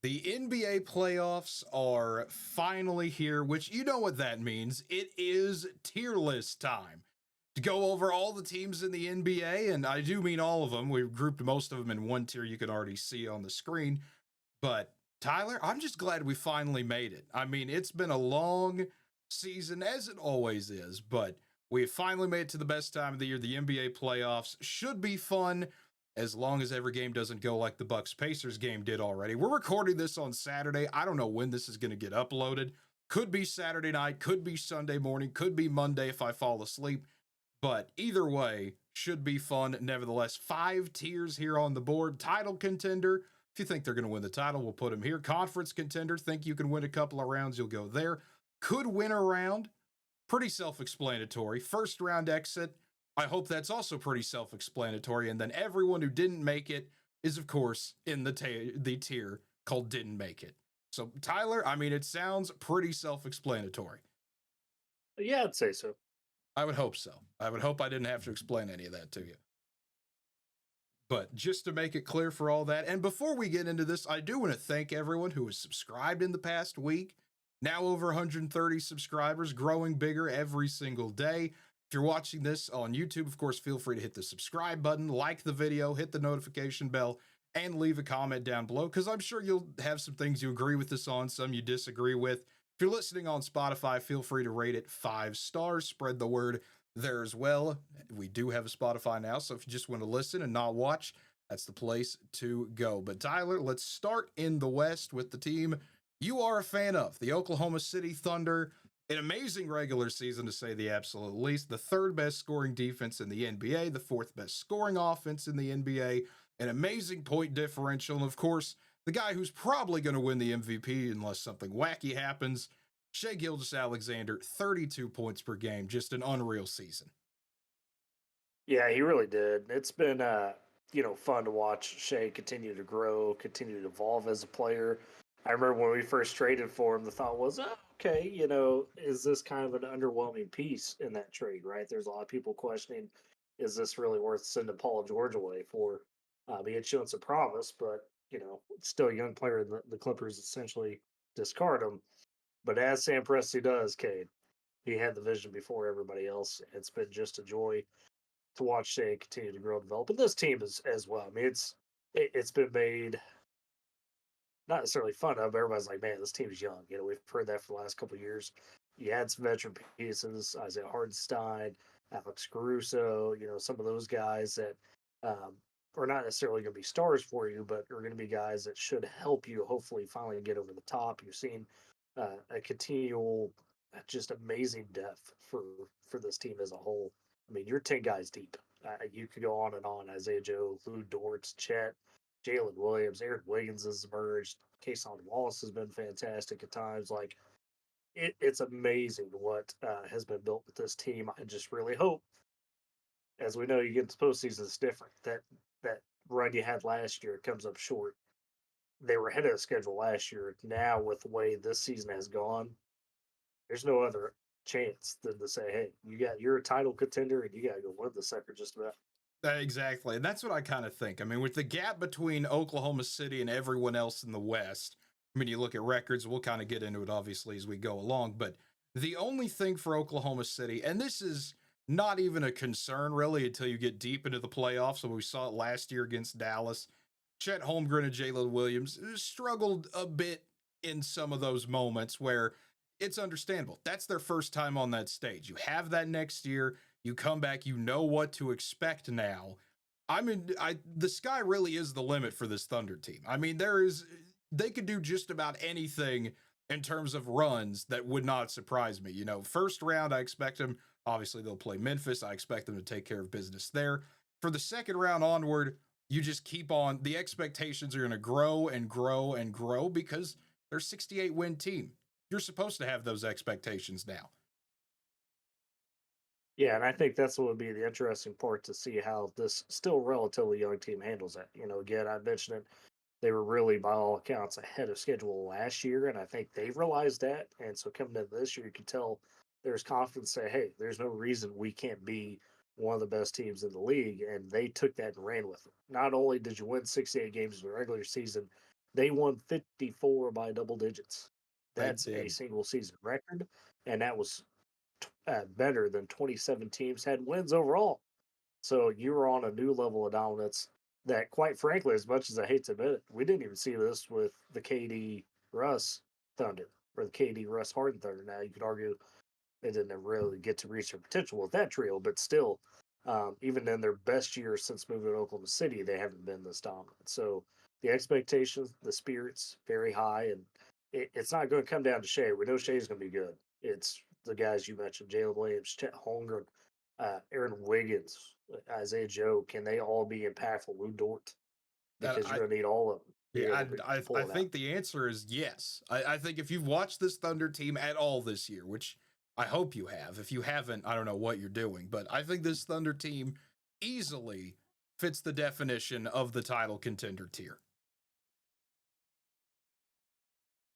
The NBA playoffs are finally here, which you know what that means. It is tier list time to go over all the teams in the NBA, and I do mean all of them. We've grouped most of them in one tier you can already see on the screen. But Tyler, I'm just glad we finally made it. I mean, it's been a long season, as it always is, but we finally made it to the best time of the year. The NBA playoffs should be fun as long as every game doesn't go like the Bucks Pacers game did already. We're recording this on Saturday. I don't know when this is going to get uploaded. Could be Saturday night, could be Sunday morning, could be Monday if I fall asleep. But either way, should be fun. Nevertheless, 5 tiers here on the board. Title contender. If you think they're going to win the title, we'll put them here. Conference contender. Think you can win a couple of rounds, you'll go there. Could win a round. Pretty self-explanatory. First round exit. I hope that's also pretty self-explanatory. And then everyone who didn't make it is, of course, in the tier called didn't make it. So, Tyler, I mean, it sounds pretty self-explanatory. Yeah, I'd say so. I would hope so. I would hope I didn't have to explain any of that to you. But just to make it clear for all that, and before we get into this, I do want to thank everyone who has subscribed in the past week. Now over 130 subscribers, growing bigger every single day. If you're watching this on YouTube, of course, feel free to hit the subscribe button, like the video, hit the notification bell, and leave a comment down below, because I'm sure you'll have some things you agree with us on, some you disagree with. If you're listening on Spotify, feel free to rate it 5 stars, spread the word there as well. We do have a Spotify now, so if you just want to listen and not watch, that's the place to go. But Tyler, let's start in the West with the team you are a fan of, the Oklahoma City Thunder. An amazing regular season, to say the absolute least. The third best scoring defense in the NBA, the fourth best scoring offense in the NBA, an amazing point differential, and of course, the guy who's probably going to win the MVP unless something wacky happens, Shai Gilgeous-Alexander, 32 points per game, just an unreal season. Yeah, he really did. It's been fun to watch Shai continue to grow, continue to evolve as a player. I remember when we first traded for him, the thought was, oh, okay, is this kind of an underwhelming piece in that trade, right? There's a lot of people questioning, is this really worth sending Paul George away for? He had shown some promise, but, still a young player, the Clippers essentially discard him. But as Sam Presti does, Cade, he had the vision before everybody else. It's been just a joy to watch Shai continue to grow and develop. And this team is as well. I mean, it's been made not necessarily fun of. Everybody's like, man, this team's young. We've heard that for the last couple of years. You had some veteran pieces, Isaiah Hardenstein, Alex Caruso, some of those guys that are not necessarily going to be stars for you, but are going to be guys that should help you hopefully finally get over the top. You've seen a continual, just amazing depth for this team as a whole. I mean, you're 10 guys deep. You could go on and on. Isaiah Joe, Lou Dortz, Chet, Jalen Williams, Eric Wiggins has emerged. Kason Wallace has been fantastic at times. Like, it's amazing what has been built with this team. I just really hope, as we know, you get to postseason, it's different. That run you had last year comes up short. They were ahead of the schedule last year. Now, with the way this season has gone, there's no other chance than to say, hey, you're a title contender and you got to go win the sucker just about. Exactly. And that's what I kind of think. I mean, with the gap between Oklahoma City and everyone else in the West, I mean, you look at records, we'll kind of get into it obviously as we go along, but the only thing for Oklahoma City, and this is not even a concern really until you get deep into the playoffs, and we saw it last year against Dallas. Chet Holmgren and Jalen Williams struggled a bit in some of those moments where it's understandable. That's their first time on that stage. You have that next year. You come back, you know what to expect now. I mean, the sky really is the limit for this Thunder team. I mean, they could do just about anything in terms of runs that would not surprise me. First round, I expect them, obviously they'll play Memphis. I expect them to take care of business there. For the second round onward, you just keep on, the expectations are going to grow and grow and grow because they're 68-win team. You're supposed to have those expectations now. Yeah, and I think that's what would be the interesting part to see how this still relatively young team handles it. Again, I mentioned it. They were really, by all accounts, ahead of schedule last year, and I think they realized that. And so coming into this year, you can tell there's confidence. Say, hey, there's no reason we can't be one of the best teams in the league, and they took that and ran with it. Not only did you win 68 games in the regular season, They won 54 by double digits. They That's a did. single season record, and that was better than 27 teams had wins overall. So you're on a new level of dominance that, quite frankly, as much as I hate to admit it, we didn't even see this with the KD Russ Thunder or the KD Russ Harden Thunder. Now you could argue they didn't really get to reach their potential with that trio, but still, even in their best years since moving to Oklahoma City, they haven't been this dominant. So the expectations, the spirits, very high, and it's not going to come down to Shea. We know Shea's going to be good. It's the guys you mentioned: Jalen Williams, Chet Holmgren, Aaron Wiggins, Isaiah Joe. Can they all be impactful? Lou Dort, And because you're going to need all of them to be yeah, able to I pull it out. think the answer is yes. I think if you've watched this Thunder team at all this year, which I hope you have. If you haven't, I don't know what you're doing, but I think this Thunder team easily fits the definition of the title contender tier.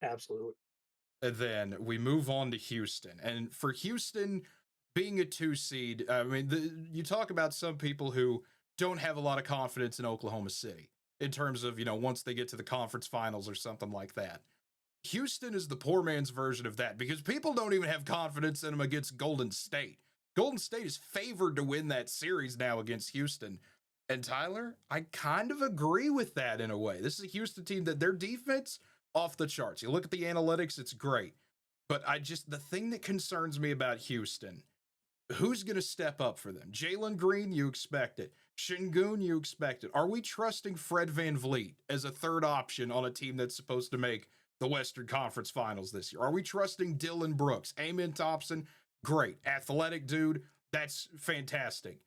Absolutely. And then we move on to Houston. And for Houston being a 2 seed, I mean, you talk about some people who don't have a lot of confidence in Oklahoma City in terms of, once they get to the conference finals or something like that. Houston is the poor man's version of that because people don't even have confidence in them against Golden State. Golden State is favored to win that series now against Houston. And Tyler, I kind of agree with that in a way. This is a Houston team that their defense off the charts. You look at the analytics, it's great. But the thing that concerns me about Houston, who's going to step up for them? Jalen Green, you expect it. Şengün, you expect it. Are we trusting Fred VanVleet as a third option on a team that's supposed to make the Western Conference Finals this year? Are we trusting Dylan Brooks? Amen Thompson, great. Athletic dude, that's fantastic.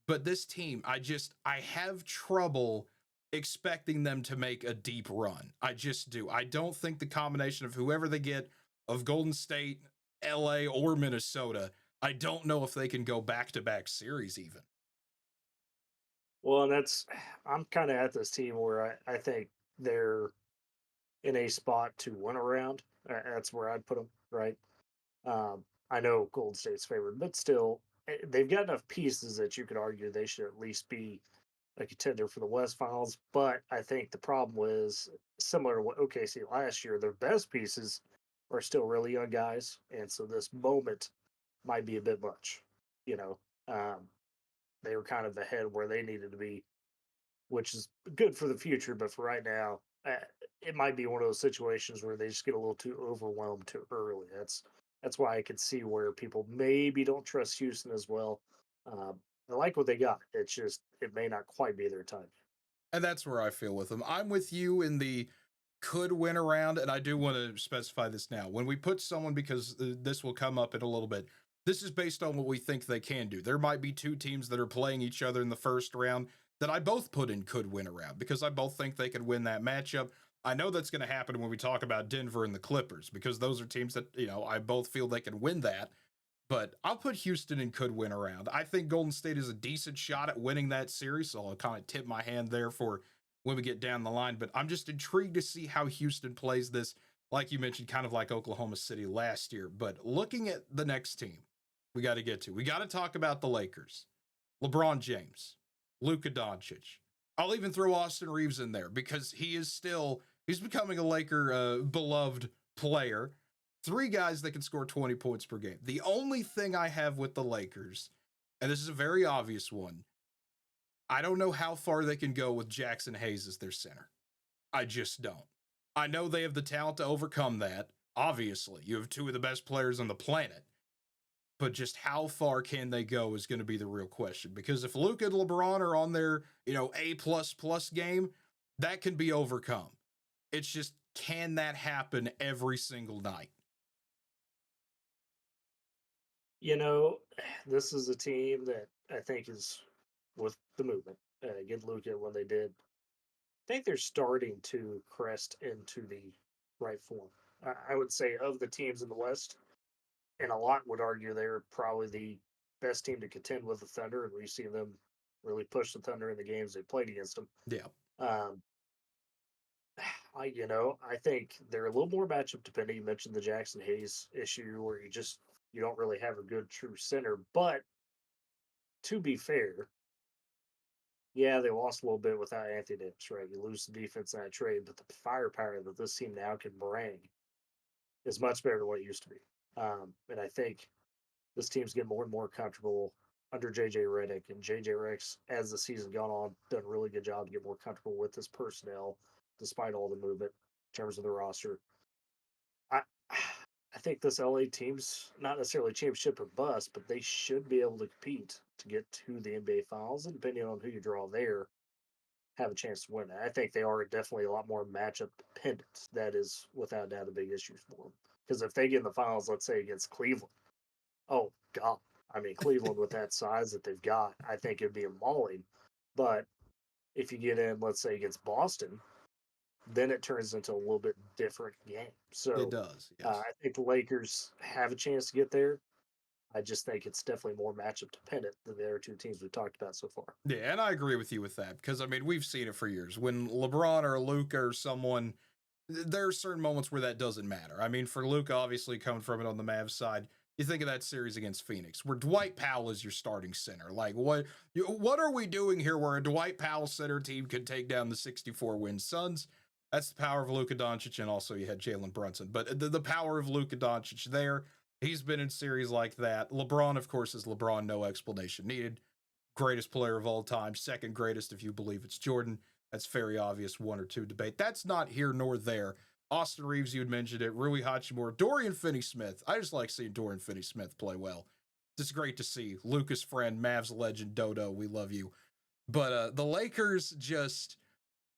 But this team, I have trouble expecting them to make a deep run. I just do. I don't think the combination of whoever they get of Golden State, LA, or Minnesota, I don't know if they can go back to back series even. Well, and I'm kind of at this team where I think they're in a spot to win around. That's where I'd put them, right? I know Golden State's favored, but still, they've got enough pieces that you could argue they should at least be a contender for the West Finals. But I think the problem was similar to what OKC last year. Their best pieces are still really young guys, and so this moment might be a bit much. You know, um, they were kind of ahead where they needed to be, which is good for the future. But for right now, it might be one of those situations where they just get a little too overwhelmed too early. That's why I can see where people maybe don't trust Houston as well. I like what they got. It's just it may not quite be their time. And that's where I feel with them. I'm with you in the could win around, and I do want to specify this now. When we put someone, because this will come up in a little bit, this is based on what we think they can do. There might be two teams that are playing each other in the first round that I both put in could win around because I both think they could win that matchup. I know that's going to happen when we talk about Denver and the Clippers because those are teams that, I both feel they can win that. But I'll put Houston and could win around. I think Golden State is a decent shot at winning that series, so I'll kind of tip my hand there for when we get down the line. But I'm just intrigued to see how Houston plays this, like you mentioned, kind of like Oklahoma City last year. But looking at the next team we got to get to, we got to talk about the Lakers. LeBron James, Luka Doncic. I'll even throw Austin Reeves in there because he's becoming a Laker beloved player. Three guys that can score 20 points per game. The only thing I have with the Lakers, and this is a very obvious one, I don't know how far they can go with Jackson Hayes as their center. I just don't. I know they have the talent to overcome that. Obviously, you have two of the best players on the planet. But just how far can they go is going to be the real question. Because if Luka and LeBron are on their, A plus plus game, that can be overcome. It's just, can that happen every single night? This is a team that I think is with the movement. Get Luca when they did. I think they're starting to crest into the right form. I would say of the teams in the West, and a lot would argue they're probably the best team to contend with the Thunder, and we've seen them really push the Thunder in the games they played against them. Yeah. Um, I think they're a little more matchup dependent. You mentioned the Jackson Hayes issue, where you don't really have a good true center. But to be fair, Yeah, they lost a little bit without Anthony Davis, right? You lose the defense in that trade, but the firepower that this team now can bring is much better than what it used to be. And I think this team's getting more and more comfortable under JJ Redick, and JJ Redick's, as the season gone on, done a really good job to get more comfortable with his personnel, despite all the movement in terms of the roster. I I think this LA team's not necessarily championship or bust, but they should be able to compete to get to the NBA Finals, and depending on who you draw there, have a chance to win it. I think they are definitely a lot more matchup dependent. That is without doubt a big issue for them. Because if they get in the finals, let's say against Cleveland, oh god, I mean Cleveland with that size that they've got, I think it'd be a mauling. But if you get in, let's say against Boston, then it turns into a little bit different game. It So does, yes. I think the Lakers have a chance to get there. I just think it's definitely more matchup dependent than the other two teams we've talked about so far. Yeah, and I agree with you with that because I mean we've seen it for years. When LeBron or Luka or someone, there are certain moments where that doesn't matter. I mean, for Luka, obviously coming from it on the Mavs side, you think of that series against Phoenix, where Dwight Powell is your starting center. Like, what are we doing here? Where a Dwight Powell center team could take down the 64-win Suns? That's the power of Luka Doncic, and also you had Jalen Brunson. But the power of Luka Doncic there, he's been in series like that. LeBron, of course, is LeBron. No explanation needed. Greatest player of all time, second greatest if you believe it's Jordan. That's very obvious, one or two debate. That's not here nor there. Austin Reeves, you had mentioned it. Rui Hachimura, Dorian Finney-Smith. I just like seeing Dorian Finney-Smith play well. It's great to see. Lucas friend, Mavs legend, Dodo, we love you. But the Lakers just,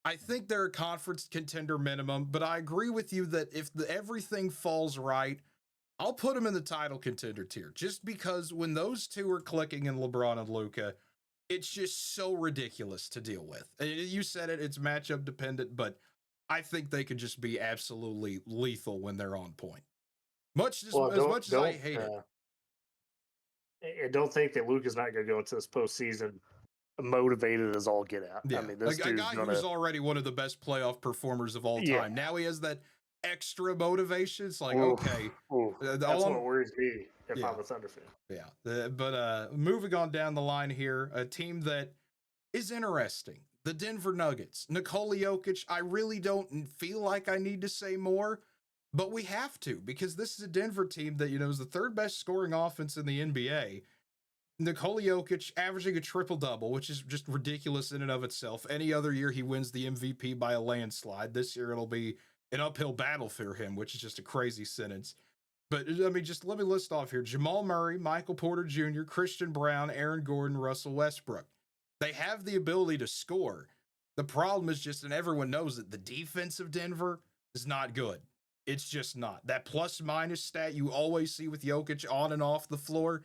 I think they're a conference contender minimum, but I agree with you that if everything falls right, I'll put them in the title contender tier just because when those two are clicking in LeBron and Luka, it's just so ridiculous to deal with. You said it, it's matchup dependent, but I think they can just be absolutely lethal when they're on point. Well, As much as I hate it. I don't think that Luke is not going to go into this postseason motivated as all get out. I Yeah, mean, this a dude's guy gonna. who's already one of the best playoff performers of all Yeah. time. Now he has that extra motivation. It's like, Oof, okay, oof. all That's what I'm, worries me if yeah, I'm a Thunder fan. yeah. But moving on down the line here, a team that is interesting. The Denver Nuggets. Nikola Jokic, I really don't feel like I need to say more, but we have to because this is a Denver team that, is the third best scoring offense in the NBA. Nikola Jokic averaging a triple double, which is just ridiculous in and of itself. Any other year, he wins the MVP by a landslide. This year, it'll be an uphill battle for him, which is just a crazy sentence. But I mean, just let me list off here: Jamal Murray, Michael Porter Jr., Christian Brown, Aaron Gordon, Russell Westbrook. They have the ability to score. The problem is just, and everyone knows it, the defense of Denver is not good. It's just not. That plus minus stat you always see with Jokic on and off the floor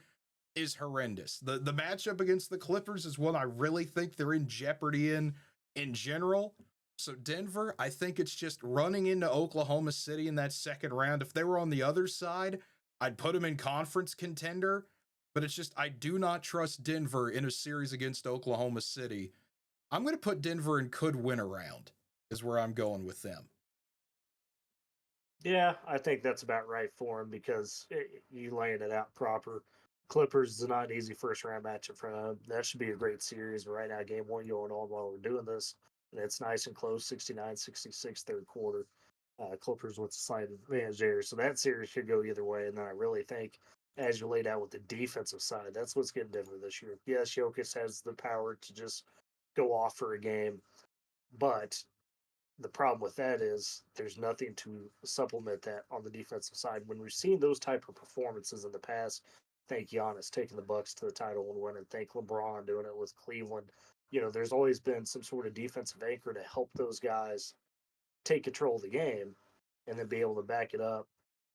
is horrendous. The matchup against the Clippers is one I really think they're in jeopardy in general. So Denver, I think it's just running into Oklahoma City in that second round. If they were on the other side, I'd put them in conference contender, but it's just I do not trust Denver in a series against Oklahoma City. I'm going to put Denver in could win a round is where I'm going with them. Yeah, I think that's about right for him because you laying it out proper. Clippers is not an easy first round matchup for them. That should be a great series. But right now, game one going on while we're doing this. And it's nice and close 69-66 third quarter. Clippers with the slight advantage there. So that series could go either way. And then I really think, as you laid out with the defensive side, that's what's getting Denver this year. Yes, Jokic has the power to just go off for a game, but the problem with that is there's nothing to supplement that on the defensive side. When we've seen those type of performances in the past, thank Giannis taking the Bucks to the title and winning, thank LeBron doing it with Cleveland. There's always been some sort of defensive anchor to help those guys take control of the game and then be able to back it up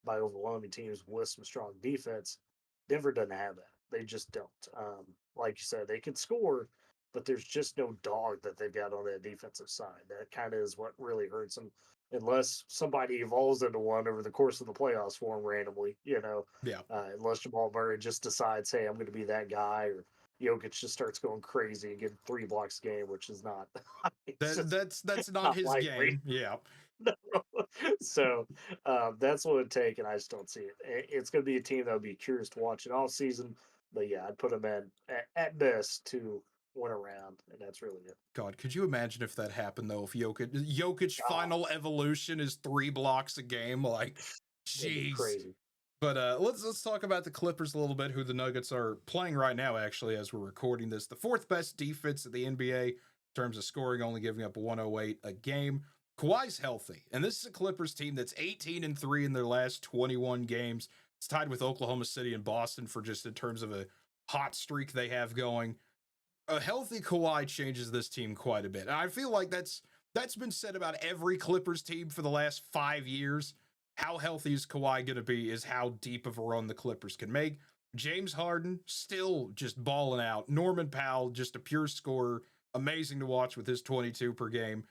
by overwhelming teams with some strong defense. Denver doesn't have that. They just don't. Like you said, they can score, but there's just no dog that they've got on that defensive side. That kind of is what really hurts them. Unless somebody evolves into one over the course of the playoffs for them randomly, Yeah. unless Jamal Murray just decides, hey, I'm going to be that guy, or Jokic just starts going crazy and getting 3 blocks a game, which is not. It's just That's not not his likely. game. Yeah. So that's what it'd take, and I just don't see it. It's going to be a team that would be curious to watch it all season. But yeah, I'd put them in at best 2, went around, and that's really it. God, could you imagine if that happened though? If Jokic Oh, final evolution is 3 blocks a game, like, it'd be jeez. crazy. But let's talk about the Clippers a little bit, who the Nuggets are playing right now, actually, as we're recording this. The fourth best defense in the NBA in terms of scoring, only giving up 108 a game. Kawhi's healthy, and this is a Clippers team that's 18-3 in their last 21 games. It's tied with Oklahoma City and Boston for just in terms of a hot streak they have going. A healthy Kawhi changes this team quite a bit. And I feel like that's been said about every Clippers team for the last 5 years. How healthy is Kawhi going to be is how deep of a run the Clippers can make. James Harden still just balling out. Norman Powell, just a pure scorer. Amazing to watch with his 22 per game.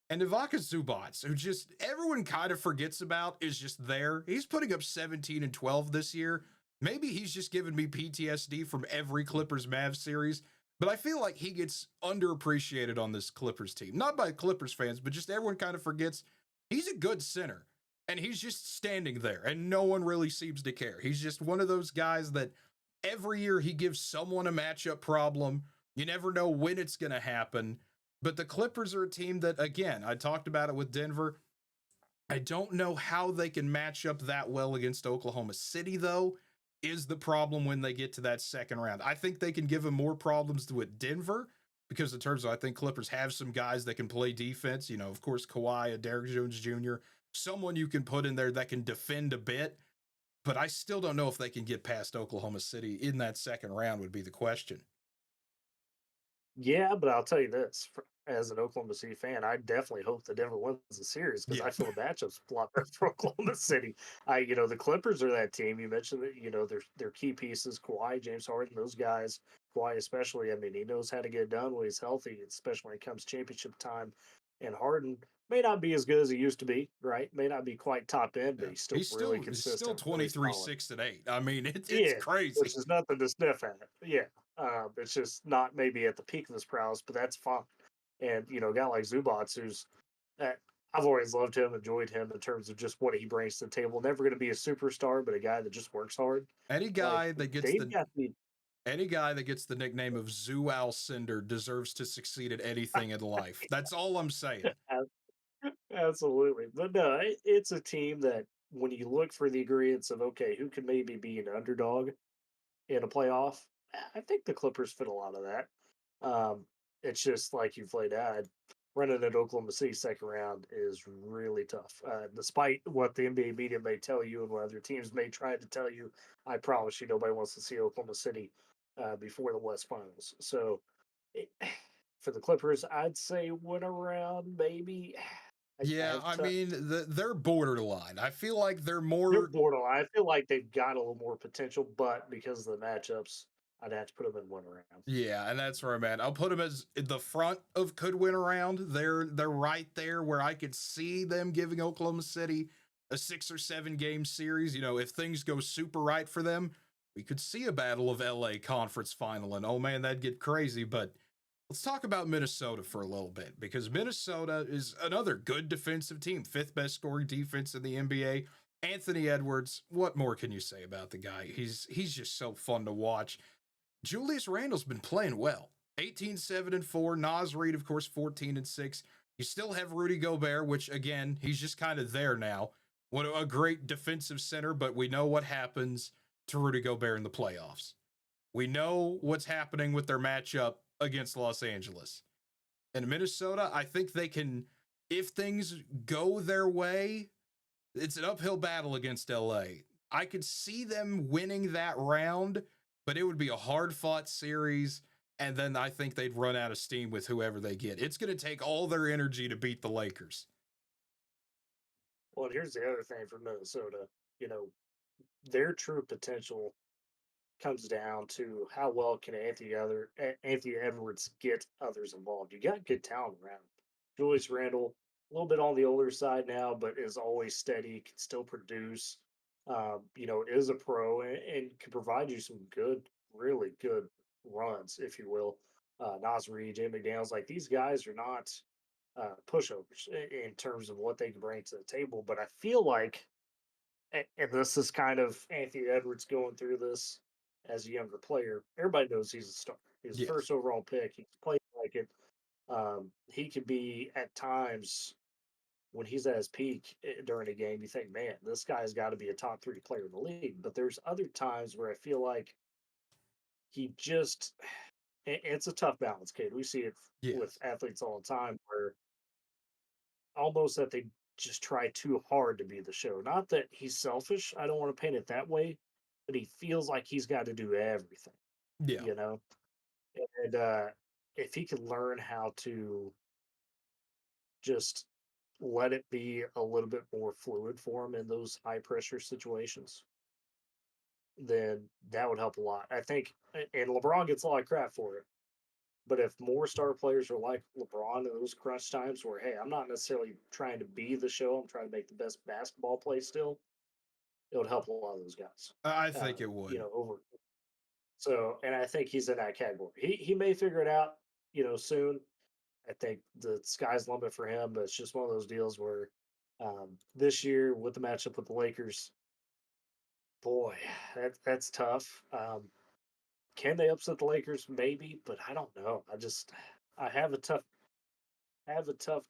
And Ivica Zubac, who just everyone kind of forgets about, is just there. He's putting up 17 and 12 this year. Maybe he's just giving me PTSD from every Clippers Mavs series, but I feel like he gets underappreciated on this Clippers team. Not by Clippers fans, but just everyone kind of forgets he's a good center. And he's just standing there, and no one really seems to care. He's just one of those guys that every year he gives someone a matchup problem. You never know when it's going to happen. But the Clippers are a team that, again, I talked about it with Denver. I don't know how they can match up that well against Oklahoma City, though, is the problem when they get to that second round. I think they can give them more problems with Denver because, in terms of, I think Clippers have some guys that can play defense. You know, of course, Kawhi, a Derrick Jones Jr., someone you can put in there that can defend a bit. But I still don't know if they can get past Oklahoma City in that second round, would be the question. Yeah, but I'll tell you this: as an Oklahoma City fan, I definitely hope the Denver wins the series because Yeah. I feel the matchup's a lot better for Oklahoma City. The Clippers are that team. You mentioned that their key pieces: Kawhi, James Harden, those guys. Kawhi especially. I mean, he knows how to get it done when he's healthy, especially when it comes championship time. And Harden may not be as good as he used to be, right? May not be quite top end, but Yeah. he's still really He's still consistent, really 23, solid. 6 and 8. I mean, it's Yeah, which crazy. is nothing to sniff at. Yeah, it's just not maybe at the peak of his prowess, but that's fine. And a guy like Zubats, who's uh, I've always loved him, enjoyed him in terms of just what he brings to the table. Never going to be a superstar, but a guy that just works hard. Any Like guy that gets they've the got the any guy that gets the nickname of Zoo Alcindor deserves to succeed at anything in life. That's all I'm saying. absolutely, but no, it's a team that when you look for the ingredients of okay, who can maybe be an underdog in a playoff, I think the Clippers fit a lot of that. Um, it's just like you've laid out. Running at Oklahoma City second round is really tough. Despite what the NBA media may tell you and what other teams may try to tell you, I promise you nobody wants to see Oklahoma City before the West Finals. So it, for the Clippers, I'd say win around maybe. I Yeah, have I to. mean, they're borderline. I feel like they're They're more. borderline. I feel like they've got a little more potential, but because of the matchups, I'd have to put them in one round. Yeah, and that's where I'm at. I'll put them as the front of could win around. They're right there where I could see them giving Oklahoma City a 6 or 7 game series. You know, if things go super right for them, we could see a battle of LA conference final. And oh man, that'd get crazy. But let's talk about Minnesota for a little bit because Minnesota is another good defensive team, fifth best scoring defense in the NBA. Anthony Edwards, what more can you say about the guy? He's just so fun to watch. Julius Randle's been playing well. 18, 7 and 4. Naz Reid, of course, 14 and 6. You still have Rudy Gobert, which again, he's just kind of there now. What a great defensive center, but we know what happens to Rudy Gobert in the playoffs. We know what's happening with their matchup against Los Angeles. And Minnesota, I think they can, if things go their way, it's an uphill battle against LA. I could see them winning that round, but it would be a hard fought series. And then I think they'd run out of steam with whoever they get. It's going to take all their energy to beat the Lakers. Well, here's the other thing for Minnesota. You know, their true potential comes down to how well can Anthony Edwards get others involved. You got good talent around. Julius Randle, a little bit on the older side now, but is always steady, can still produce. Is a pro and can provide you some good, really good runs, if you will. Nas Reed, Jay McDaniels, like these guys are not pushovers in terms of what they can bring to the table. But I feel like, and this is kind of Anthony Edwards going through this as a younger player. Everybody knows he's a star. He's the Yes. first overall pick. He played like it. He can be at times when he's at his peak during a game. You think, man, this guy's got to be a top 3 player in the league. But there's other times where I feel like he just it's a tough balance, kid. We see it with Yes. athletes all the time where almost that they just try too hard to be the show. Not that he's selfish. I don't want to paint it that way, but he feels like he's got to do everything, Yeah. you know? And if he could learn how to just let it be a little bit more fluid for him in those high pressure situations, then that would help a lot. I think, and LeBron gets a lot of crap for it. But if more star players are like LeBron in those crunch times where, hey, I'm not necessarily trying to be the show, I'm trying to make the best basketball play still, it would help a lot of those guys. I think it would. Over. So, and I think he's in that category. He may figure it out, soon. I think the sky's the limit for him, but it's just one of those deals where this year with the matchup with the Lakers, boy, that's tough. Can they upset the Lakers? Maybe, but I don't know. I have a tough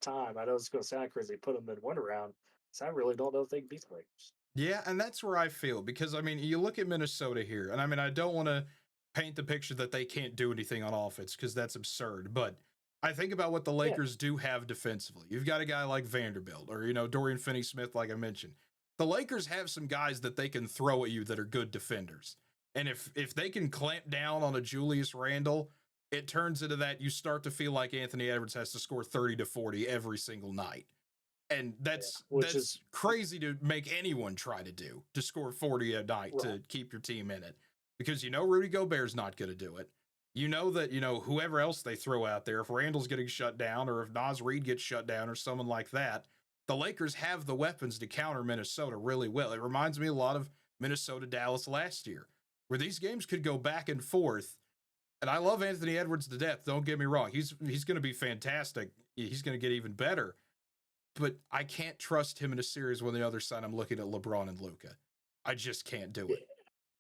time. I know it's going to sound crazy, put them in one round. So I really don't know if they can beat the Lakers. Yeah, and that's where I feel because I mean, you look at Minnesota here, and I mean, I don't want to paint the picture that they can't do anything on offense because that's absurd. But I think about what the Yeah, Lakers do have defensively. You've got a guy like Vanderbilt or, Dorian Finney Smith, like I mentioned. The Lakers have some guys that they can throw at you that are good defenders. And if they can clamp down on a Julius Randle, it turns into that you start to feel like Anthony Edwards has to score 30 to 40 every single night, and yeah. that's Which is crazy to make anyone try to do, to score 40 a night right. to keep your team in it, because Rudy Gobert's not going to do it. You know that whoever else they throw out there, if Randall's getting shut down or if Naz Reid gets shut down or someone like that, the Lakers have the weapons to counter Minnesota really well. It reminds me a lot of Minnesota Dallas last year, where these games could go back and forth. And I love Anthony Edwards to death, don't get me wrong, he's going to be fantastic, he's going to get even better, but I can't trust him in a series when the other side I'm looking at LeBron and Luca. I just can't do Yeah, it.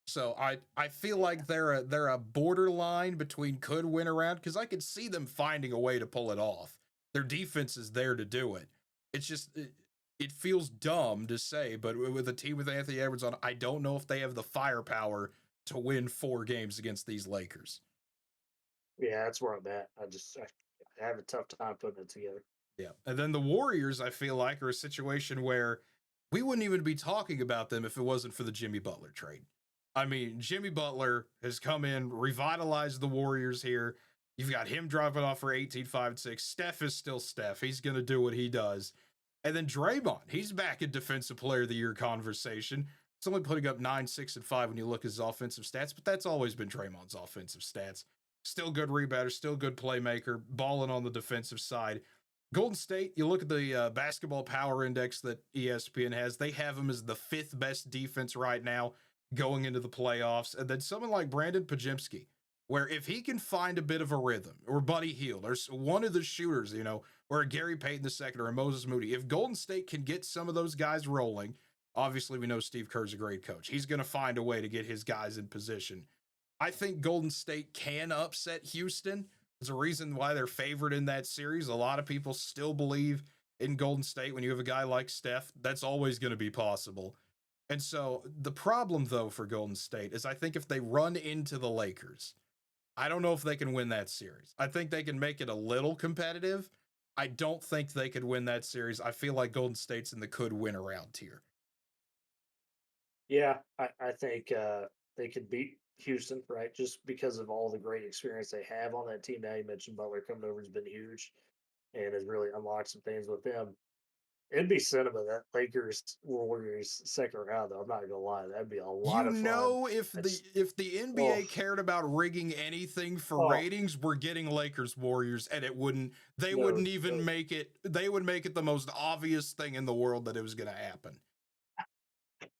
So I feel yeah, like they're a borderline between could win around because I could see them finding a way to pull it off. Their defense is there to do it. It's just it feels dumb to say, but with a team with Anthony Edwards on, I don't know if they have the firepower to win 4 games against these Lakers. yeah. That's where I'm at. I have a tough time putting it together. Yeah. And then the Warriors, I feel like, are a situation where we wouldn't even be talking about them if it wasn't for the Jimmy Butler trade. I mean, Jimmy Butler has come in, revitalized the Warriors here. You've got him dropping off for 18, 5, and 6. Steph is still Steph. He's going to do what he does. And then Draymond, he's back in Defensive Player of the Year conversation. He's only putting up 9, 6, and 5 when you look at his offensive stats, but that's always been Draymond's offensive stats. Still good rebounder, still good playmaker, balling on the defensive side. Golden State, you look at the basketball power index that ESPN has, they have them as the 5th best defense right now going into the playoffs. And then someone like Brandon Pajemski, where if he can find a bit of a rhythm, or Buddy Hield, or one of the shooters, or a Gary Payton II, or a Moses Moody, if Golden State can get some of those guys rolling, obviously we know Steve Kerr's a great coach. He's going to find a way to get his guys in position. I think Golden State can upset Houston. There's a reason why they're favored in that series. A lot of people still believe in Golden State when you have a guy like Steph. That's always going to be possible. And so the problem, though, for Golden State is I think if they run into the Lakers, I don't know if they can win that series. I think they can make it a little competitive. I don't think they could win that series. I feel like Golden State's in the could win around tier. Yeah, I think they could beat Houston, right? Just because of all the great experience they have on that team. Now you mentioned Butler coming over has been huge and has really unlocked some things with them. It'd be cinema that Lakers Warriors second round, though. I'm not gonna lie, that'd be a lot of fun. If I the just if the oh NBA cared about rigging anything for oh ratings, we're getting Lakers Warriors, and they no wouldn't even joke. make it. They would make it the most obvious thing in the world that it was going to happen.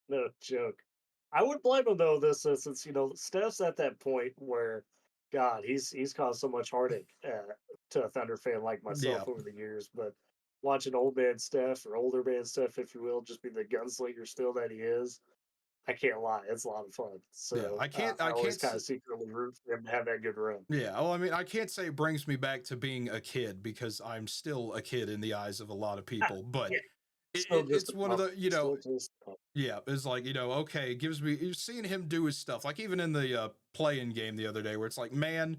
No joke. I would blame him though. This since Steph's at that point where, God, he's caused so much heartache to a Thunder fan like Yeah, myself over the years. But watching old man Steph or older man Steph, if you will, just be the gunslinger still that he is. I can't lie, it's a lot of fun. Yeah, So I I always can't kind of secretly root for him to have that good run. yeah, well, I mean, I can't say it brings me back to being a kid because I'm still a kid in the eyes of a lot of people, but Yeah, still just it's a one of pup. the, Still just a pup. yeah, it's like, okay, it gives me, you're seeing him do his stuff, like even in the play-in game the other day, where it's like, man,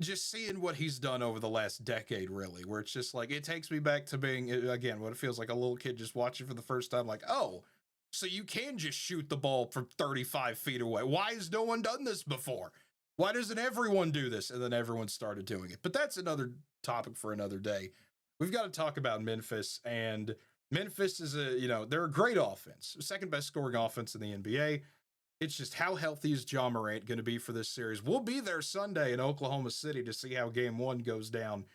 just seeing what he's done over the last decade, really, where it's just like, it takes me back to being, again, what it feels like a little kid just watching for the first time, like, oh, so you can just shoot the ball from 35 feet away. Why has no one done this before? Why doesn't everyone do this? And then everyone started doing it. But that's another topic for another day. We've got to talk about Memphis. And Memphis is they're a great offense, second best scoring offense in the NBA. It's just how healthy is Ja Morant going to be for this series? We'll be there Sunday in Oklahoma City to see how game one goes down.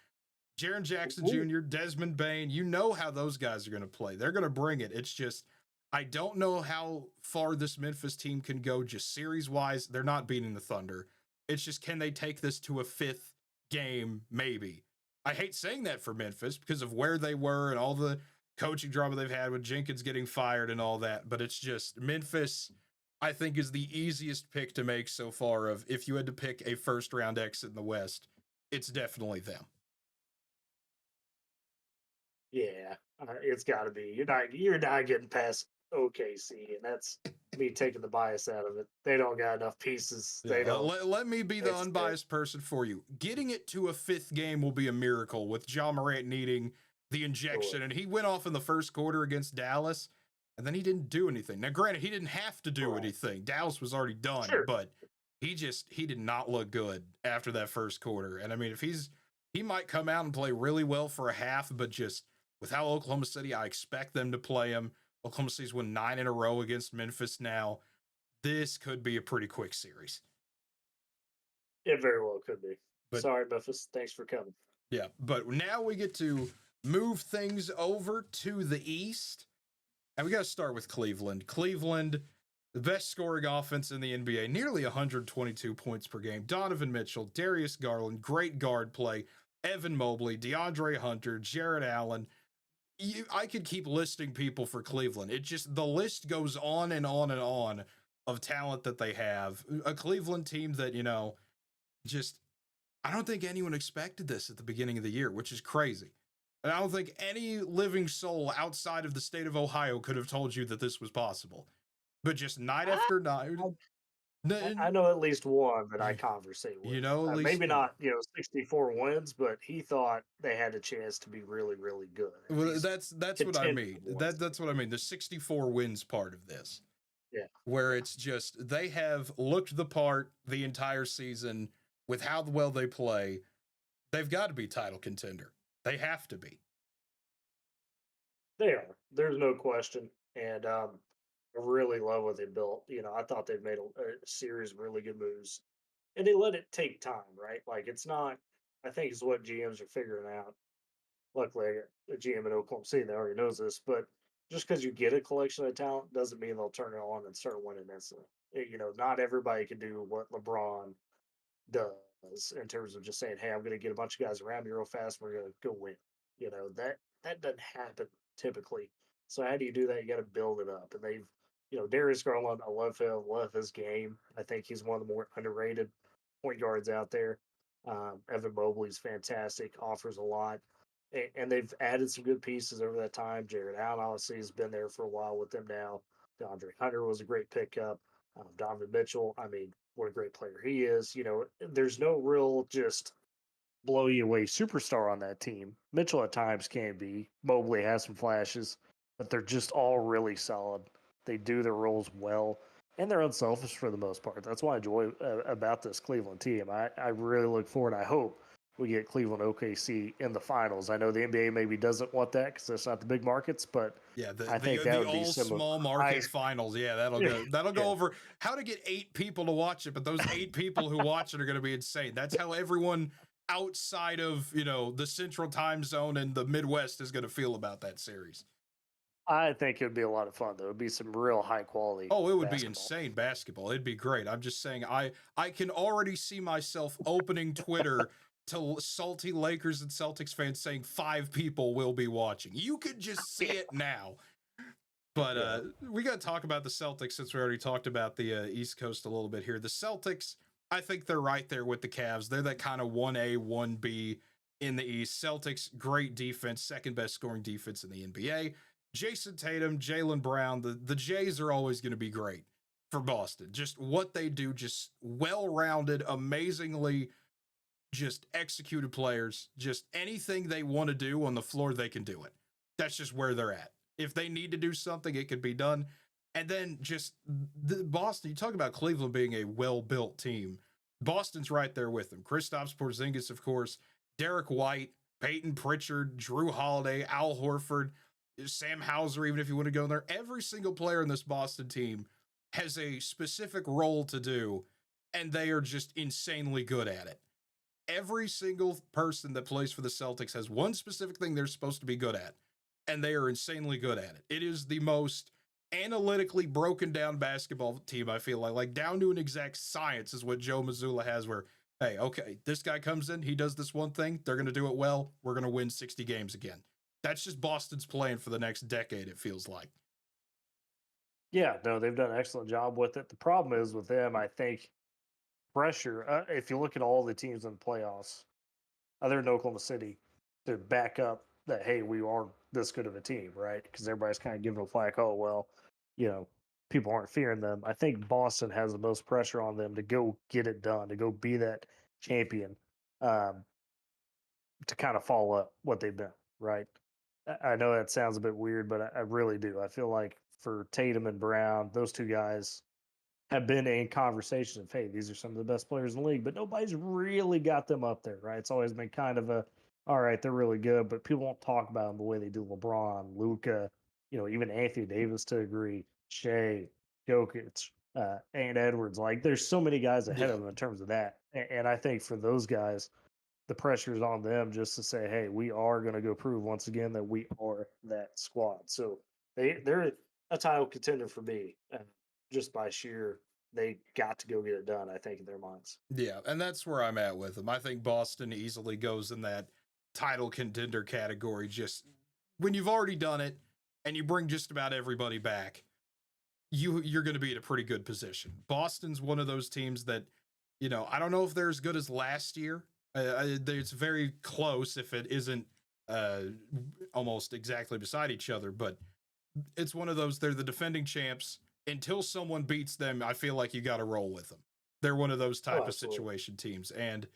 Jaren Jackson Ooh, Jr., Desmond Bain, you know how those guys are going to play. They're going to bring it. It's just, I don't know how far this Memphis team can go just series wise. They're not beating the Thunder. It's just, can they take this to a fifth game? Maybe. I hate saying that for Memphis because of where they were and all the coaching drama they've had with Jenkins getting fired and all that. But it's just, Memphis, I think, is the easiest pick to make so far. Of if you had to pick a first round exit in the West, it's definitely them. yeah, it's got to be. You're not getting past OKC, and that's me taking the bias out of it. They don't got enough pieces. Yeah, They don't. let me be the It's unbiased person for you. Getting it to a fifth game will be a miracle with Ja Morant needing the sure, injection. And he went off in the first quarter against Dallas, and then he didn't do anything. Now, granted, he didn't have to do right, anything. Dallas was already done, sure. but he did not look good after that first quarter. And I mean, if he might come out and play really well for a half, but just with how Oklahoma City, I expect them to play him. Oklahoma City's won 9 in a row against Memphis now. This could be a pretty quick series. It very well could be. But Sorry, Memphis. Thanks for coming. yeah, but now we get to move things over to the East. And we got to start with Cleveland. Cleveland, the best scoring offense in the NBA, nearly 122 points per game. Donovan Mitchell, Darius Garland, great guard play. Evan Mobley, DeAndre Hunter, Jared Allen. I could keep listing people for Cleveland. It just, the list goes on and on and on of talent that they have. A Cleveland team that, just I don't think anyone expected this at the beginning of the year, which is crazy. And I don't think any living soul outside of the state of Ohio could have told you that this was possible. But just night Ah, after night, I know at least one that I conversate you with. know, at least Maybe not, 64 wins, but he thought they had a chance to be really, really good. At well, least that's what I contend mean. for one. That's what I mean. The 64 wins part of this, Yeah, where it's just they have looked the part the entire season with how well they play. They've got to be title contender. They have to be. they are. There's no question. And I really love what they built. I thought they've made a series of really good moves, and they let it take time, right? Like it's not. I think it's what GMs are figuring out. Luckily, I got a GM in Oklahoma City that already knows this, but just because you get a collection of talent doesn't mean they'll turn it on and start winning instantly. Not everybody can do what LeBron does in terms of just saying, "Hey, I'm going to get a bunch of guys around me real fast. We're going to go win." That doesn't happen typically. So how do you do that? You got to build it up, and Darius Garland. I love him. Love his game. I think he's one of the more underrated point guards out there. Evan Mobley's fantastic. Offers a lot. And they've added some good pieces over that time. Jared Allen obviously has been there for a while with them now. DeAndre Hunter was a great pickup. Donovan Mitchell, I mean, what a great player he is. There's no real just blow you away superstar on that team. Mitchell at times can be. Mobley has some flashes, but they're just all really solid. They do their roles well, and they're unselfish for the most part. That's what I enjoy about this Cleveland team. I really look forward. I hope we get Cleveland OKC in the finals. I know the NBA maybe doesn't want that because that's not the big markets, but Yeah, I think that the would be all some of small the market highest. finals. Yeah, that'll go Yeah, over how to get 8 people to watch it, but those 8 people who watch it are going to be insane. That's how everyone outside of the Central Time Zone and the Midwest is going to feel about that series. I think it would be a lot of fun. Though. It would be some real high quality Oh, it would be basketball. insane basketball. It'd be great. I'm just saying, I can already see myself opening Twitter to salty Lakers and Celtics fans saying 5 people will be watching. You could just see it now. But Yeah. we got to talk about the Celtics since we already talked about the East Coast a little bit here. The Celtics, I think they're right there with the Cavs. They're that kind of 1A, 1B in the East. Celtics, great defense, second best scoring defense in the NBA. Jason Tatum, Jaylen Brown, the Jays are always going to be great for Boston. Just what they do, just well rounded, amazingly just executed players. Just anything they want to do on the floor, they can do it. That's just where they're at. If they need to do something, it can be done. And then just the Boston, you talk about Cleveland being a well built team. Boston's right there with them. Kristaps Porzingis, of course, Derek White, Peyton Pritchard, Drew Holiday, Al Horford, Sam Hauser, even if you want to go in there. Every single player in this Boston team has a specific role to do, and they are just insanely good at it. Every single person that plays for the Celtics has one specific thing they're supposed to be good at, and they are insanely good at it. It is the most analytically broken down basketball team, I feel like down to an exact science is what Joe Mazzulla has, where, hey, okay, this guy comes in, he does this one thing, they're going to do it well, we're going to win 60 games again. That's just Boston's plan for the next decade, it feels like. Yeah, no, they've done an excellent job with it. The problem is with them, I think pressure. If you look at all the teams in the playoffs, other than Oklahoma City, to back up that hey, we are this good of a team, right? Because everybody's kind of giving a flag. Oh well, you know, people aren't fearing them. I think Boston has the most pressure on them to go get it done, to go be that champion, um, to kind of follow up what they've been, right? I know that sounds a bit weird, but I really do. I feel like for Tatum and Brown, those two guys have been in conversation of, hey, these are some of the best players in the league, but nobody's really got them up there, right? It's always been kind of a, all right, they're really good, but people won't talk about them the way they do LeBron, Luca, even Anthony Davis to agree, Shea, Jokic, and Edwards. Like, there's so many guys ahead Yeah. of them in terms of that. And I think for those guys, the pressure is on them just to say, hey, we are going to go prove once again that we are that squad. So they're a title contender for me, just by sheer they got to go get it done. I think in their minds. Yeah, and that's where I'm at with them. I think Boston easily goes in that title contender category. Just when you've already done it and you bring just about everybody back, you're going to be in a pretty good position. Boston's one of those teams that, I don't know if they're as good as last year. It's very close if it isn't uh, almost exactly beside each other, but it's one of those. They're the defending champs. Until someone beats them, I feel like you got to roll with them. They're one of those Oh, type of absolutely. situation teams, and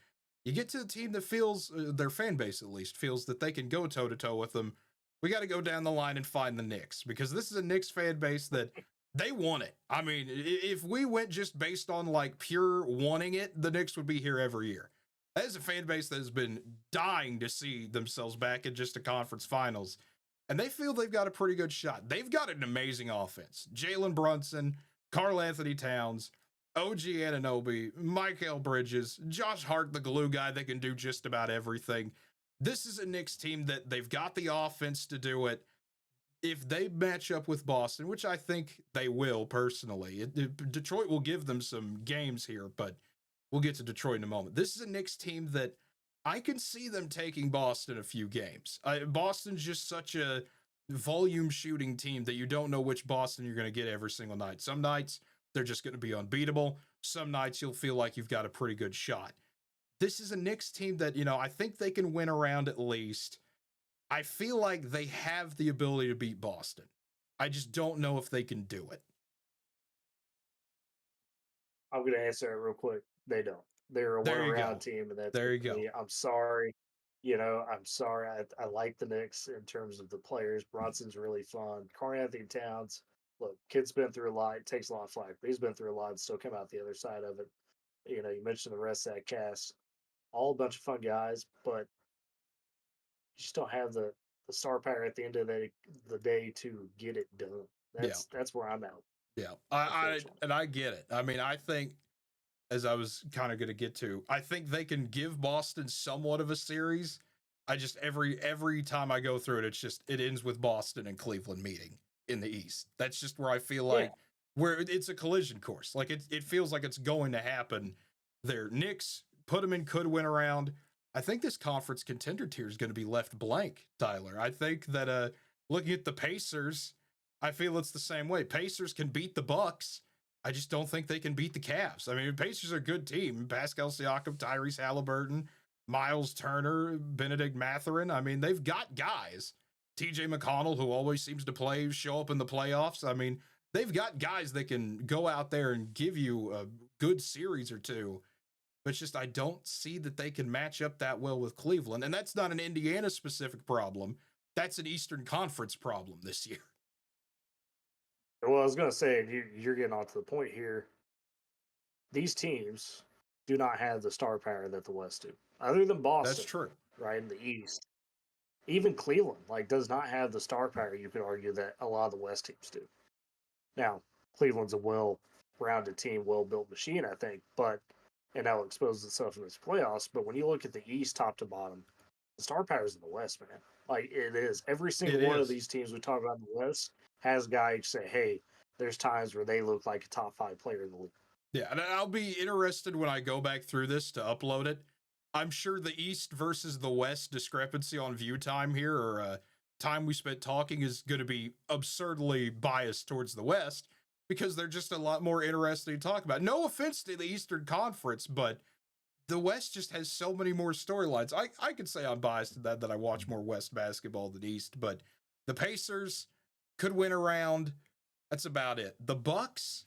you get to the team that feels their fan base at least feels that they can go toe to toe with them. We got to go down the line and find the Knicks because this is a Knicks fan base that they want it. I mean, if we went just based on like pure wanting it, the Knicks would be here every year. That is a fan base that has been dying to see themselves back in just a conference finals, and they feel they've got a pretty good shot. They've got an amazing offense. Jalen Brunson, Karl Anthony Towns, OG Ananobi, Michael Bridges, Josh Hart, the glue guy that can do just about everything. This is a Knicks team that they've got the offense to do it. If they match up with Boston, which I think they will personally, Detroit will give them some games here, but we'll get to Detroit in a moment. This is a Knicks team that I can see them taking Boston a few games. Boston's just such a volume shooting team that you don't know which Boston you're going to get every single night. Some nights they're just going to be unbeatable. Some nights you'll feel like you've got a pretty good shot. This is a Knicks team that, I think they can win around at least. I feel like they have the ability to beat Boston. I just don't know if they can do it. I'm going to answer it real quick. They don't. They're a one There you around go. team, and that's There you it for go. me. I'm sorry. I'm sorry. I like the Knicks in terms of the players. Bronson's really fun. Karl Anthony Towns, look, kid's been through a lot. Takes a lot of flack, but he's been through a lot and still come out the other side of it. You mentioned the rest of that cast, all a bunch of fun guys, but you just don't have the star power at the end of the day to get it done. Yeah. That's where I'm out, Yeah. I unfortunately. and I get it. I mean, I think as I was kind of going to get to, I think they can give Boston somewhat of a series. I just every time I go through it, it ends with Boston and Cleveland meeting in the East. That's just where I feel Yeah, like where it's a collision course. Like it feels like it's going to happen. There, Knicks put them in could win around. I think this conference contender tier is going to be left blank, Tyler. I think that looking at the Pacers, I feel it's the same way. Pacers can beat the Bucks. I just don't think they can beat the Cavs. I mean, Pacers are a good team. Pascal Siakam, Tyrese Halliburton, Miles Turner, Benedict Mathurin. I mean, they've got guys. TJ McConnell, who always seems to play, show up in the playoffs. I mean, they've got guys that can go out there and give you a good series or two. But it's just I don't see that they can match up that well with Cleveland. And that's not an Indiana specific problem. That's an Eastern Conference problem this year. Well, I was going to say, you're getting on to the point here. These teams do not have the star power that the West do, other than That's Boston, true. right in the East. Even Cleveland, like, does not have the star power. You could argue that a lot of the West teams do. Now, Cleveland's a well-rounded team, well-built machine, I think, but and that'll expose itself in this playoffs. But when you look at the East, top to bottom, the star power is in the West, man. Like it is. Every single one of these teams we talk about in the West has guys say, "Hey, there's times where they look like a top 5 player in the league." Yeah, and I'll be interested when I go back through this to upload it. I'm sure the East versus the West discrepancy on view time here, or time we spent talking, is going to be absurdly biased towards the West because they're just a lot more interesting to talk about. No offense to the Eastern Conference, but the West just has so many more storylines. I could say I'm biased to that I watch more West basketball than East, but the Pacers could win around. That's about it. The Bucks,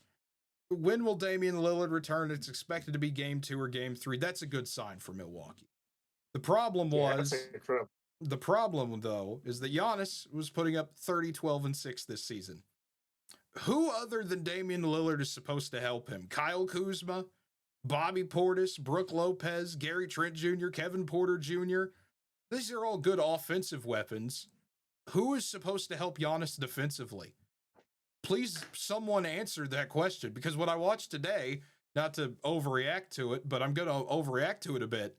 when will Damian Lillard return? It's expected to be game 2 or game 3. That's a good sign for Milwaukee. The problem Yeah, that's was, incredible. the problem though, is that Giannis was putting up 30, 12, and 6 this season. Who other than Damian Lillard is supposed to help him? Kyle Kuzma, Bobby Portis, Brooke Lopez, Gary Trent Jr., Kevin Porter Jr. These are all good offensive weapons. Who is supposed to help Giannis defensively? Please, someone answer that question, because what I watched today, not to overreact to it, but I'm going to overreact to it a bit.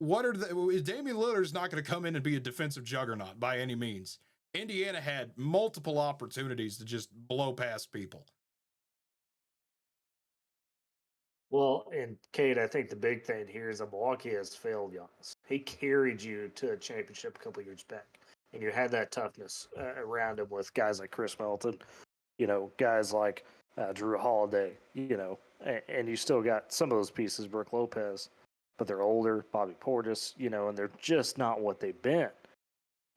Damian Lillard's not going to come in and be a defensive juggernaut by any means. Indiana had multiple opportunities to just blow past people. Well, and Cade, I think the big thing here is that Milwaukee has failed Giannis. He carried you to a championship a couple years back, and you had that toughness around him with guys like Chris Melton, guys like Drew Holiday, and you still got some of those pieces, Brooke Lopez, but they're older, Bobby Portis, and they're just not what they've been.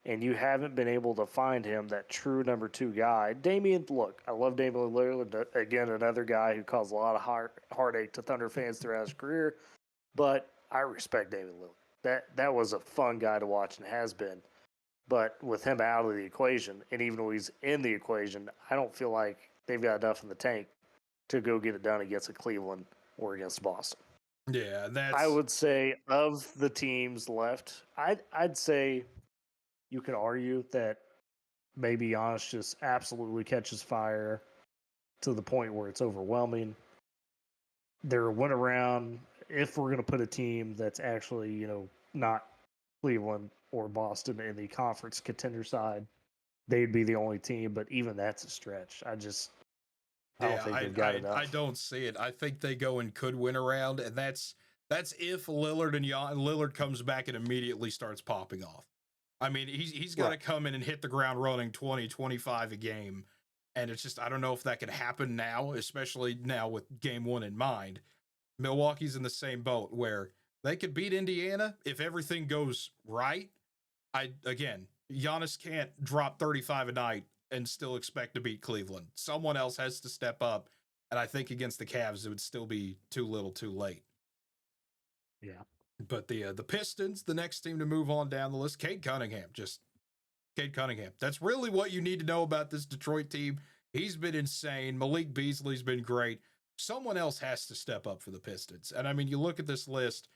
And you haven't been able to find him, that true number 2 guy. Damian, look, I love Damian Lillard. Again, another guy who caused a lot of heartache to Thunder fans throughout his career. But I respect Damian Lillard. That was a fun guy to watch and has been. But with him out of the equation, and even when he's in the equation, I don't feel like they've got enough in the tank to go get it done against a Cleveland or against Boston. Yeah, I would say of the teams left, I'd say you could argue that maybe Giannis just absolutely catches fire to the point where it's overwhelming. There went around, if we're going to put a team that's actually, not Cleveland or Boston in the conference contender side, they'd be the only team, but even that's a stretch. I don't think they've got enough. I don't see it. I think they go and could win around, and that's if Lillard comes back and immediately starts popping off. I mean, he's got to come in and hit the ground running 20, 25 a game. And it's just, I don't know if that could happen now, especially now with game 1 in mind. Milwaukee's in the same boat where they could beat Indiana if everything goes right. Giannis can't drop 35 a night and still expect to beat Cleveland. Someone else has to step up. And I think against the Cavs, it would still be too little too late. Yeah. But the Pistons, the next team to move on down the list, Cade Cunningham. That's really what you need to know about this Detroit team. He's been insane. Malik Beasley's been great. Someone else has to step up for the Pistons. And I mean, you look at this list,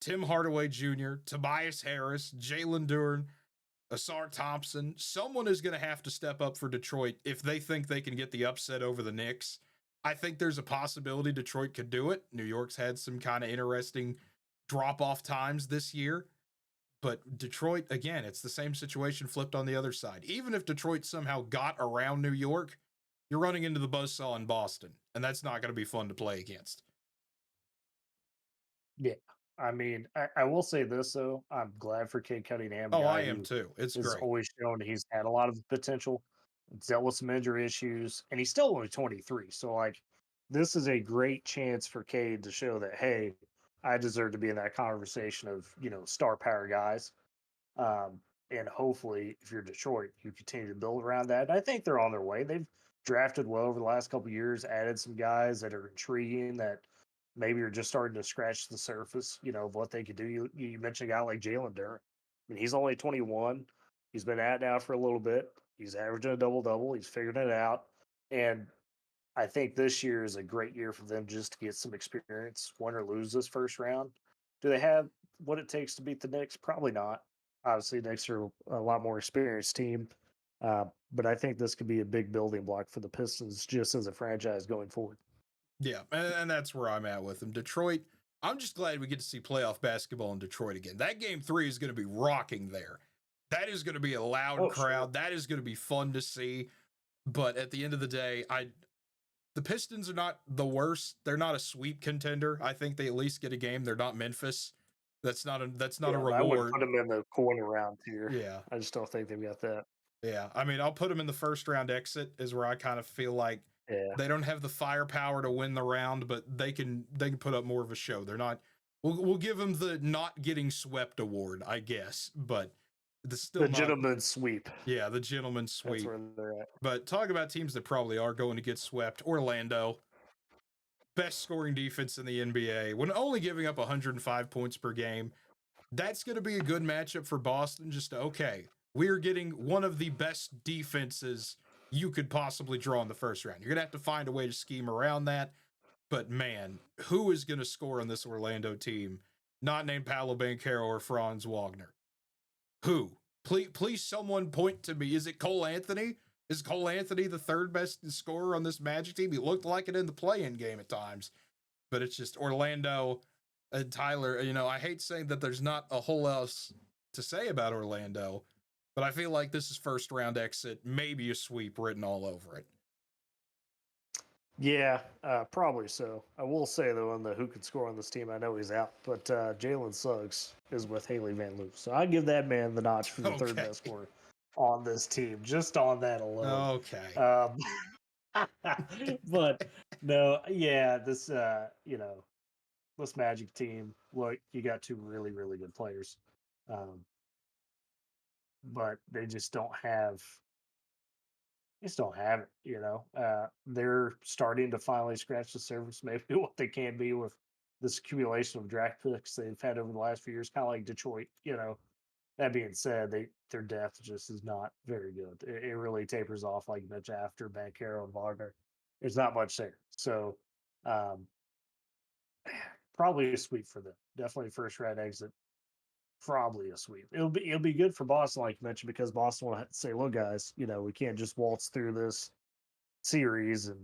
Tim Hardaway Jr., Tobias Harris, Jalen Duren, Asar Thompson. Someone is going to have to step up for Detroit if they think they can get the upset over the Knicks. I think there's a possibility Detroit could do it. New York's had some kind of interesting drop-off times this year. But Detroit, again, it's the same situation flipped on the other side. Even if Detroit somehow got around New York, you're running into the buzzsaw in Boston, and that's not going to be fun to play against. Yeah. I mean, I will say this, though. I'm glad for Cade Cunningham. Oh, I am too. It's great. Always shown he's had a lot of potential. dealt with some injury issues, and he's still only 23. So, like, this is a great chance for Cade to show that, hey, I deserve to be in that conversation of, star power guys. And hopefully, if you're Detroit, you continue to build around that. And I think they're on their way. They've drafted well over the last couple of years, added some guys that are intriguing that maybe are just starting to scratch the surface, of what they could do. You mentioned a guy like Jalen Durant. I mean, he's only 21. He's been at now for a little bit. He's averaging a double double. He's figuring it out. And I think this year is a great year for them just to get some experience, win or lose this first round. Do they have what it takes to beat the Knicks? Probably not. Obviously, Knicks are a lot more experienced team, but I think this could be a big building block for the Pistons just as a franchise going forward. Yeah, and that's where I'm at with them. Detroit, I'm just glad we get to see playoff basketball in Detroit again. That game 3 is going to be rocking there. That is going to be a loud Oh, crowd. sure. That is going to be fun to see. But at the end of the day, the Pistons are not the worst. They're not a sweep contender. I think they at least get a game. They're not Memphis. That's not a Yeah, but I wouldn't put reward. them in the corner round tier. Yeah. I just don't think they've got that. Yeah. I mean, I'll put them in the first round exit is where I kind of feel like Yeah. they don't have the firepower to win the round, but they can put up more of a show. They're not we'll give them the not getting swept award, I guess, but it's still The not. gentleman's sweep. Yeah, the gentleman's That's sweep. where they're at. But talk about teams that probably are going to get swept. Orlando, best scoring defense in the NBA, when only giving up 105 points per game. That's going to be a good matchup for Boston. Just okay, we're getting one of the best defenses you could possibly draw in the first round. You're going to have to find a way to scheme around that. But man, who is going to score on this Orlando team? Not named Paolo Banchero or Franz Wagner. Who? Please, someone point to me. Is it Cole Anthony? Is Cole Anthony the third best scorer on this Magic team? He looked like it in the play-in game at times, but it's just Orlando and Tyler. I hate saying that there's not a whole else to say about Orlando, but I feel like this is first round exit, maybe a sweep written all over it. Yeah, probably so. I will say though, on the who could score on this team, I know he's out, but Jalen Suggs is with Haley Van Loo, so I give that man the notch for the third Okay. best scorer on this team, just on that alone. Okay. But no, yeah, this Magic team. Look, you got two really, really good players, um, but they just don't have it. They're starting to finally scratch the surface, maybe what they can be with this accumulation of draft picks they've had over the last few years, kind of like Detroit. That being said, their depth just is not very good. It really tapers off, like you mentioned, after Bankero and Wagner. There's not much there. So um, probably a sweep for them. Definitely first round exit. Probably a sweep. It'll be good for Boston, like you mentioned, because Boston will have to say, look, guys, we can't just waltz through this series and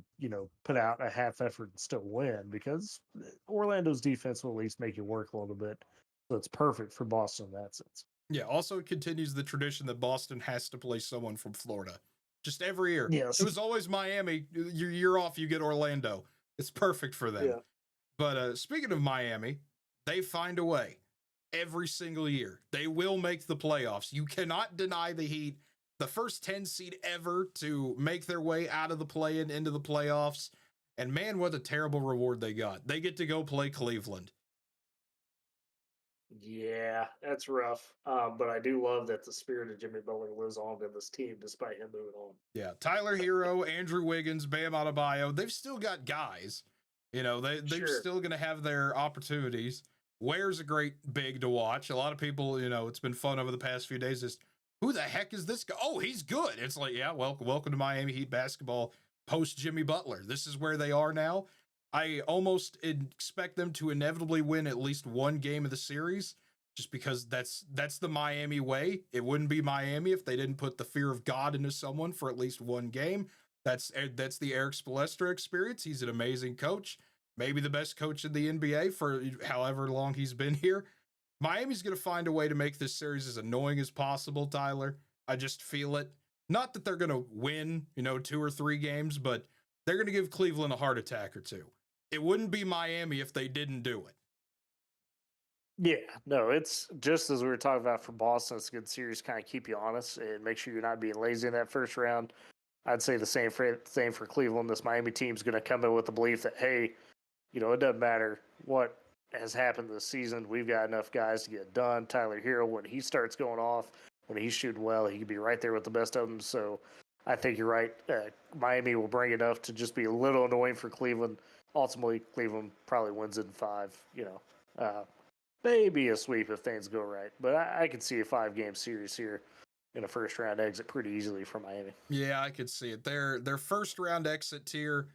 put out a half effort and still win because Orlando's defense will at least make you work a little bit. So it's perfect for Boston in that sense. Yeah, also it continues the tradition that Boston has to play someone from Florida. Just every year. Yes. It was always Miami. Your year off, you get Orlando. It's perfect for them. Yeah. But speaking of Miami, they find a way every single year. They will make the playoffs. You cannot deny the Heat, the first 10 seed ever to make their way out of the play-in into the playoffs. And man, what a terrible reward they got. They get to go play Cleveland. Yeah, that's rough. But I do love that the spirit of Jimmy Butler lives on in this team despite him moving on. Yeah, Tyler Hero, Andrew Wiggins, Bam Adebayo, they've still got guys. They're Sure. still going to have their opportunities. Ware's a great big to watch. A lot of people, it's been fun over the past few days. Just who the heck is this guy? Oh, he's good. It's like, yeah, welcome to Miami Heat basketball post Jimmy Butler. This is where they are now. I almost expect them to inevitably win at least one game of the series, just because that's the Miami way. It wouldn't be Miami if they didn't put the fear of God into someone for at least one game. That's the Eric Spoelstra experience. He's an amazing coach, maybe the best coach in the NBA for however long he's been here. Miami's going to find a way to make this series as annoying as possible, Tyler. I just feel it. Not that they're going to win, 2 or 3 games, but they're going to give Cleveland a heart attack or two. It wouldn't be Miami if they didn't do it. Yeah, no, it's just as we were talking about for Boston. It's a good series, kind of keep you honest and make sure you're not being lazy in that first round. I'd say the same for Cleveland. This Miami team's going to come in with the belief that, hey, it doesn't matter what has happened this season. We've got enough guys to get it done. Tyler Hero, when he starts going off, when he's shooting well, he could be right there with the best of them. So I think you're right. Miami will bring enough to just be a little annoying for Cleveland. Ultimately, Cleveland probably wins it in 5. Maybe a sweep if things go right. But I could see a 5-game series here in a first round exit pretty easily for Miami. Yeah, I could see it. Their first round exit tier,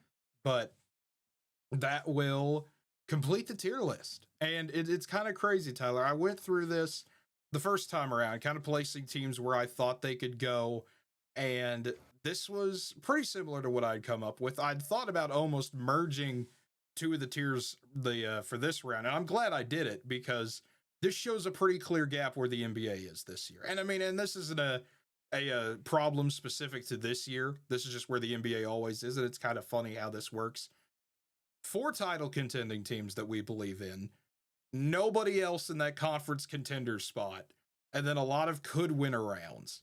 but that will complete the tier list. And it's kind of crazy, Tyler. I went through this the first time around, kind of placing teams where I thought they could go. And this was pretty similar to what I'd come up with. I'd thought about almost merging 2 of the tiers for this round. And I'm glad I did it because this shows a pretty clear gap where the NBA is this year. And I mean, and this isn't a problem specific to this year. This is just where the NBA always is. And it's kind of funny how this works. 4 title contending teams that we believe in, nobody else in that conference contender spot, and then a lot of could winner rounds.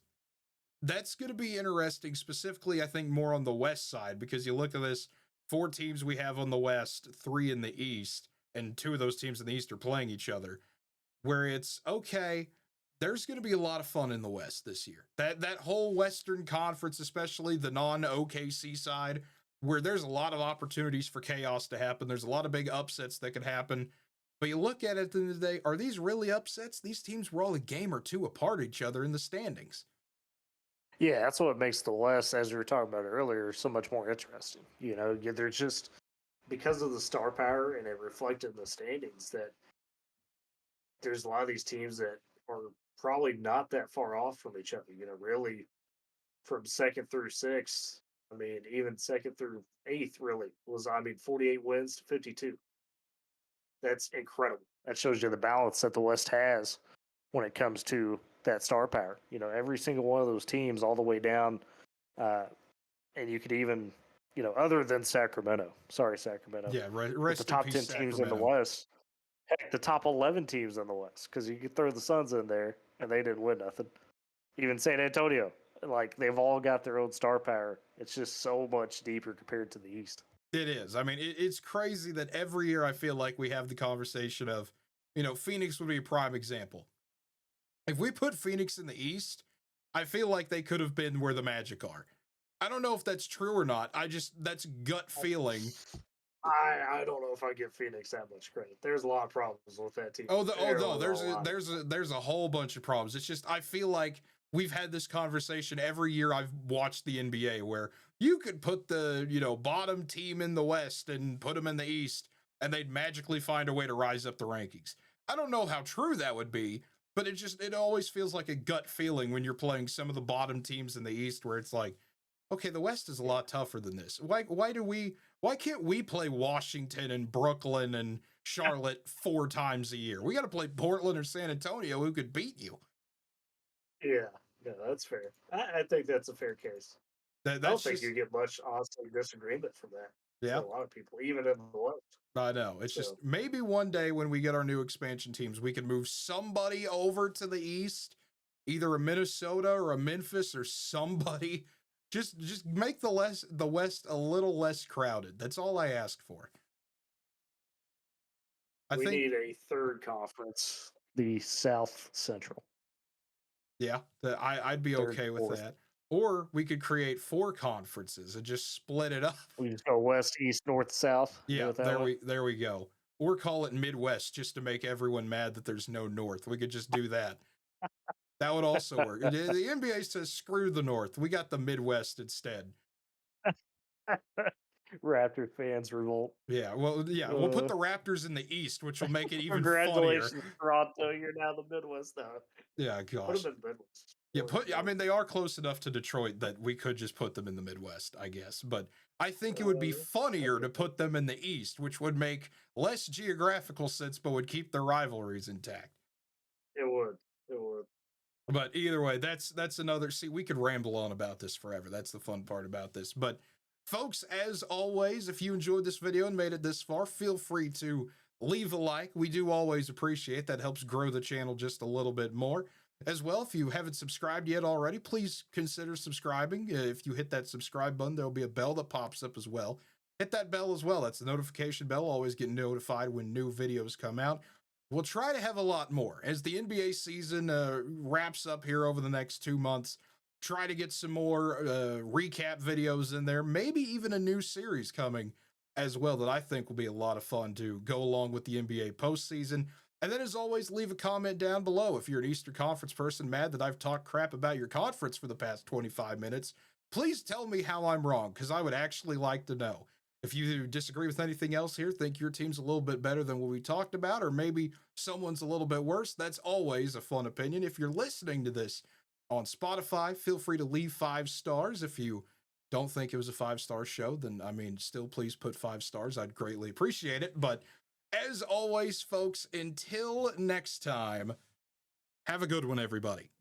That's going to be interesting, specifically, I think, more on the West side, because you look at this 4 teams we have on the West, 3 in the East, and 2 of those teams in the East are playing each other, where it's okay. There's going to be a lot of fun in the West this year. That whole Western Conference, especially the non-OKC side, where there's a lot of opportunities for chaos to happen. There's a lot of big upsets that could happen. But you look at it at the end of the day, are these really upsets? These teams were all a game or 2 apart each other in the standings. Yeah, that's what makes the West, as we were talking about earlier, so much more interesting. They're just, because of the star power and it reflected in the standings, that there's a lot of these teams that are probably not that far off from each other. Really from 2nd through 6th. I mean, even 2nd through 8th really was, 48 wins to 52. That's incredible. That shows you the balance that the West has when it comes to that star power. Every single one of those teams all the way down. And you could even, other than Sacramento. Sorry, Sacramento. Yeah, rest the top in 10 peace, teams in the Sacramento. West. Heck, the top 11 teams in the West, because you could throw the Suns in there, and they didn't win nothing. Even San Antonio. They've all got their own star power. It's just so much deeper compared to the East. It is. I mean, it's crazy that every year I feel like we have the conversation of, Phoenix would be a prime example. If we put Phoenix in the East, I feel like they could have been where the Magic are. I don't know if that's true or not. That's gut feeling. I don't know if I give Phoenix that much credit. There's a lot of problems with that team. No, there's a whole bunch of problems. It's just I feel like we've had this conversation every year I've watched the NBA where you could put the, bottom team in the West and put them in the East and they'd magically find a way to rise up the rankings. I don't know how true that would be, but it always feels like a gut feeling when you're playing some of the bottom teams in the East where it's like, okay, the West is a lot tougher than this. Why can't we play Washington and Brooklyn and Charlotte 4 times a year? We got to play Portland or San Antonio who could beat you. Yeah, that's fair. I think that's a fair case. I don't think you get much honestly disagreement from that. Yeah, a lot of people, even in the West. I know. It's just maybe one day when we get our new expansion teams, we can move somebody over to the East, either a Minnesota or a Memphis or somebody. Just make the West a little less crowded. That's all I ask for. We need a third conference, the South Central. Yeah, I'd be okay with that. Or we could create 4 conferences and just split it up. We just go West, East, North, South. Yeah, there we go. Or call it Midwest just to make everyone mad that there's no North. We could just do that. That would also work. The NBA says screw the North. We got the Midwest instead. Raptor fans revolt. Yeah, well, we'll put the Raptors in the East, which will make it even congratulations, funnier. Toronto. You're now the Midwest now. Yeah, gosh. Put them in the Midwest. Yeah, I mean, they are close enough to Detroit that we could just put them in the Midwest, I guess. But I think it would be funnier to put them in the East, which would make less geographical sense, but would keep their rivalries intact. It would. But either way, that's another. See, we could ramble on about this forever. That's the fun part about this. But folks, as always, if you enjoyed this video and made it this far, feel free to leave a like. We do always appreciate that. Helps grow the channel just a little bit more. As well, if you haven't subscribed yet already, please consider subscribing. If you hit that subscribe button, there'll be a bell that pops up as well. Hit that bell as well. That's the notification bell. Always get notified when new videos come out. We'll try to have a lot more as the NBA season wraps up here over the next 2 months. Try to get some more recap videos in there, maybe even a new series coming as well that I think will be a lot of fun to go along with the NBA postseason. And then, as always, leave a comment down below. If you're an Eastern Conference person mad that I've talked crap about your conference for the past 25 minutes, please tell me how I'm wrong, because I would actually like to know. If you disagree with anything else here, think your team's a little bit better than what we talked about, or maybe someone's a little bit worse, that's always a fun opinion. If you're listening to this on Spotify, feel free to leave 5 stars. If you don't think it was a 5-star show, then, I mean, still please put 5 stars. I'd greatly appreciate it. But as always, folks, until next time, have a good one, everybody.